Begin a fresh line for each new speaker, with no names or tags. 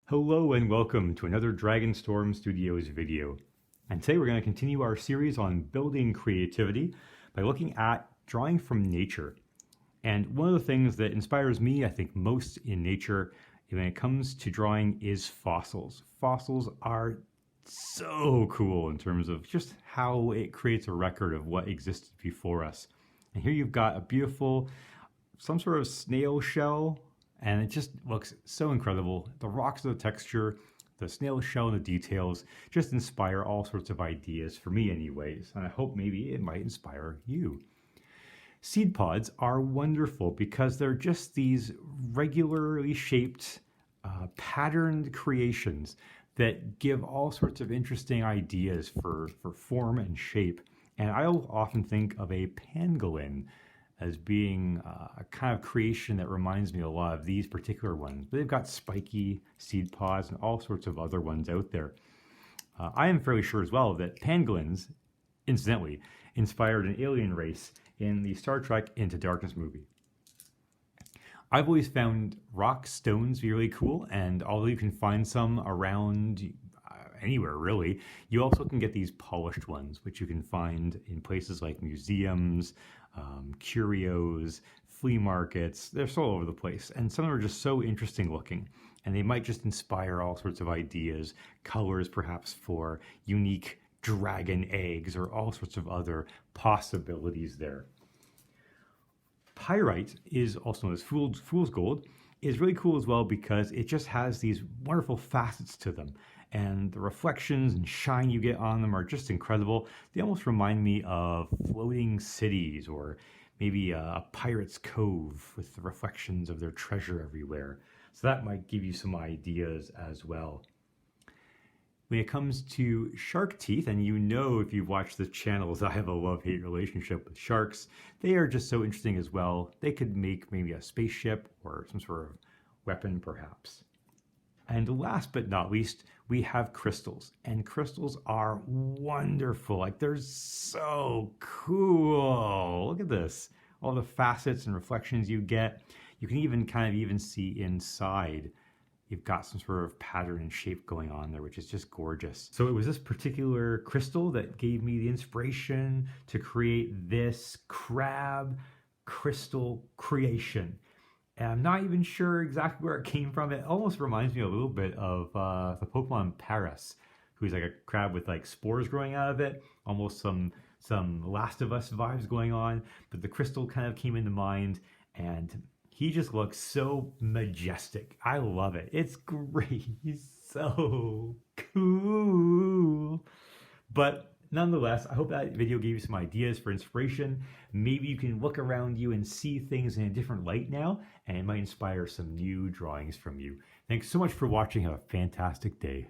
Hello and welcome to another Dragonstorm Studios video. And today we're going to continue our series on building creativity by looking at drawing from nature. And one of the things that inspires me, I think, most in nature when it comes to drawing is fossils. Fossils are so cool in terms of just how it creates a record of what existed before us. And here you've got a beautiful, some sort of snail shell, and it just looks so incredible. The rocks, the texture, the snail shell, and the details just inspire all sorts of ideas for me anyways, and I hope maybe it might inspire you. Seed pods are wonderful because they're just these regularly shaped, patterned creations that give all sorts of interesting ideas for form and shape. And I'll often think of a pangolin as being a kind of creation that reminds me a lot of these particular ones. They've got spiky seed pods and all sorts of other ones out there. I am fairly sure as well that pangolins, incidentally, inspired an alien race in the Star Trek Into Darkness movie. I've always found rock stones really cool, and although you can find some around anywhere really, you also can get these polished ones, which you can find in places like museums, curios, flea markets. They're so all over the place, and some of them are just so interesting looking, and they might just inspire all sorts of ideas, colors perhaps for unique dragon eggs or all sorts of other possibilities there. Pyrite is also known as fool's gold, is really cool as well because it just has these wonderful facets to them, and the reflections and shine you get on them are just incredible. They almost remind me of floating cities, or maybe a pirate's cove with the reflections of their treasure everywhere. So that might give you some ideas as well. When it comes to shark teeth, and you know if you've watched the channels, I have a love-hate relationship with sharks. They are just so interesting as well. They could make maybe a spaceship or some sort of weapon perhaps. And last but not least, we have crystals. And crystals are wonderful. Like, they're so cool. Look at this. All the facets and reflections you get. You can even kind of see inside. You've got some sort of pattern and shape going on there, which is just gorgeous. So it was this particular crystal that gave me the inspiration to create this crab crystal creation. And I'm not even sure exactly where it came from. It almost reminds me a little bit of the Pokemon Paris, who's like a crab with like spores growing out of it. Almost some Last of Us vibes going on. But the crystal kind of came into mind, and he just looks so majestic. I love it. It's great. He's so cool. But nonetheless, I hope that video gave you some ideas for inspiration. Maybe you can look around you and see things in a different light now, and it might inspire some new drawings from you. Thanks so much for watching. Have a fantastic day.